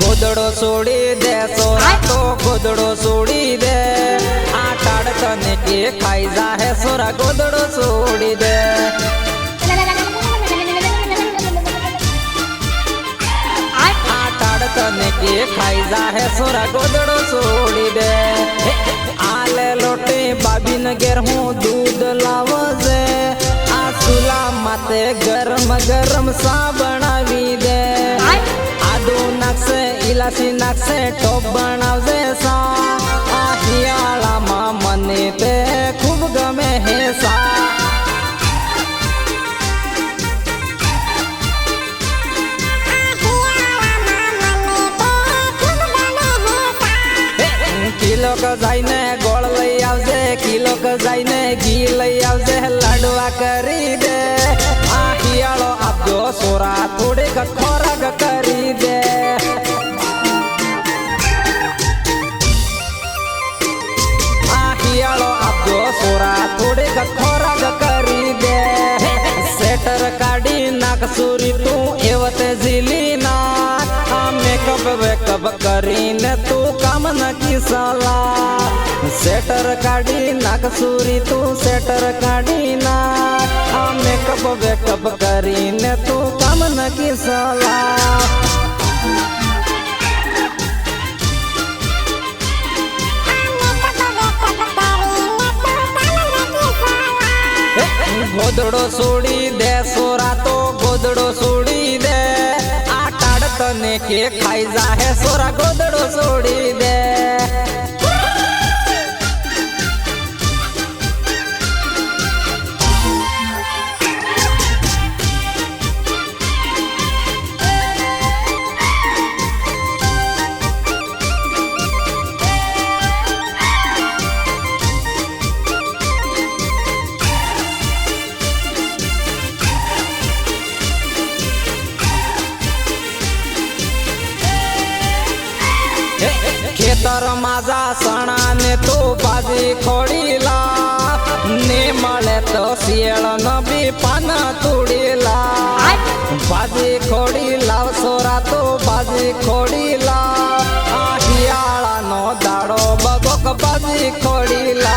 गोदड़ो सोड़ी दे सोरा तो गोदड़ो सोड़ी दे आटाड़ तने के खाई जा है सोरा गोदड़ो सोड़ी दे आटाड़ तने के खाई जा है सोरा गोदड़ो सोड़ी दे आले लोटे बाबीन गेर हूँ दूध लावजे आ सुला माते गरम गरम सा बनावी दे आदू नाखसे इलाची नाखसे टोप बनावजे सा आ हियाळामा मने ते खूब गमे हे सा किलो का जाइने गोळ लई आवजे किलो का जाइने घी लई आवजे लाडवा करी दे आ हियाळो आपजो सोरा थोड़े का खोराक करी दे आ हियाळो आपजो सोरा थोड़े का खोराक करी दे सेटर काढी नाक सुरी तू एवते जिली ना मेकअप वेकअप करीने तू काम न की साला सेटर काढी नाक सुरी तू सेटर काढी ना मेकअप वेकअप करीने तू काम न की साला गोदड़ो सोड़ी दे सोरा तो गोदड़ो सोड़ी दे आटाड़ तने के खाई जा है सोरा गोदड़ो सोड़ी दे खेतर माझा सणा ने तो बाजी खोडीला ने मळे तो सियळ न बी पान तुडीला बाजी खोडीला सोरा तो बाजी खोडीला हियाळा नो दाडो बगोक बाजी खोडीला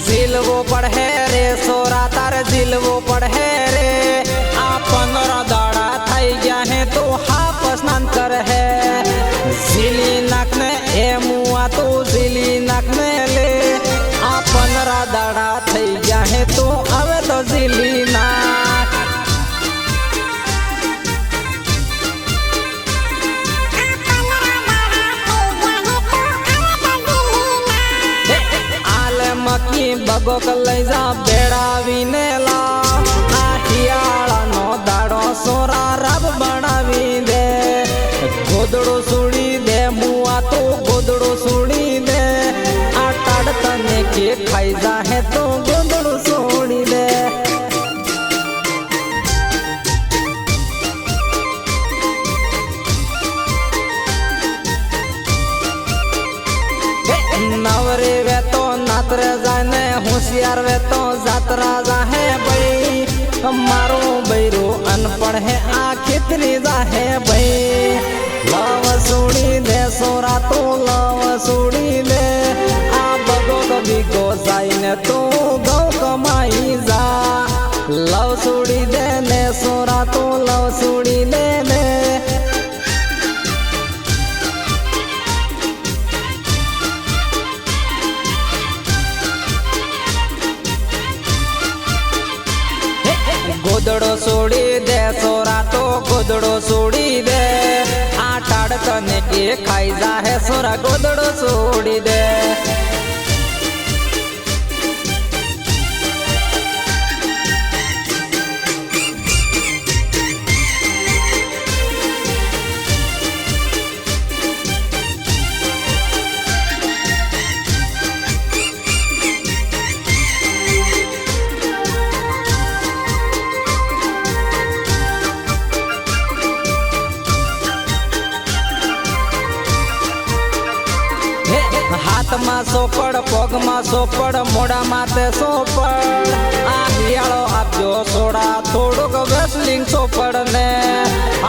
जिलवो पढ़े रे सोरा तार जिलवो पढ़े रे आ 15 दाड़ा थाई गया है तो हाफ स्नान कर है जिली नाक ने ए मुआ तो जिली नाक ने ले आ 15 दाड़ा थाई गया है तो अवे तो जिली नाक मकी बगो कलई जा बेड़ावी ने ला आ हियाळा नो दाड़ो सोरा रब बनावी दे गोदड़ो सुड़ी दे मुआ तो गोदड़ो सुड़ी दे आटाड़ तने के खाई जा है तो गोदड़ो सुड़ी दे नवरे वे तो नातरे जाने होशियार वे तो जातरा जाहे भाई मारो बैरो अनपढ़ है आ कितनी जाहे भाई लव सुड़ी दे सोरा तो लव सुड़ी दे आ बगो कभी को जाइने तो गौ कमाई जा लव सुड़ी दे ने सोरा तो लव सुड़ी दे ने गोदड़ो सोड़ी दे सोरा तो गोदड़ो सोड़ी दे आटाड़ तने के खाई जा है सोरा गोदड़ो सोड़ी दे हाथ में सोपड़ पग में सोपड़ मोड़ा माथे सोपड़ आ हियाळो आपजो सोड़ा थोड़ोक वेसलिंग सोपड़ ने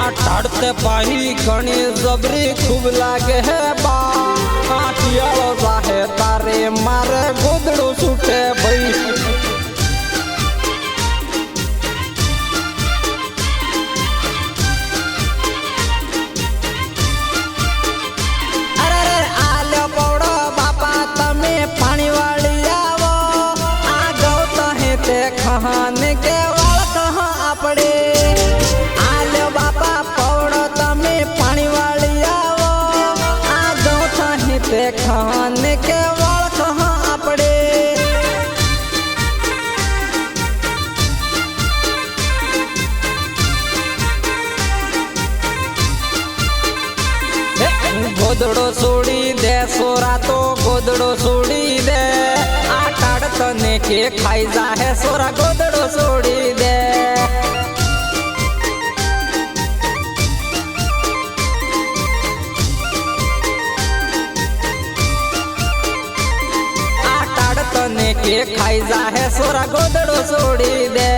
आ ठाड़ते पाही घणी जबरी खूब लागे है बा आ हियाळो जाहे तारे मारे गोदड़ो छूटे भाई खान के वाल कहाँ आपड़े आलो बापा पौड़ो तमे पानी वाली आवो आ दो थाही ते खान के वाल कहाँ आपड़े गोदड़ो सोड़ी दे सोरा तो गोदड़ो सोड़ी दे तने के खाई जा है सोरा गोदड़ो सोड़ी दे आटाड़ तने के खाई जा है सोरा गोदड़ो सोड़ी दे।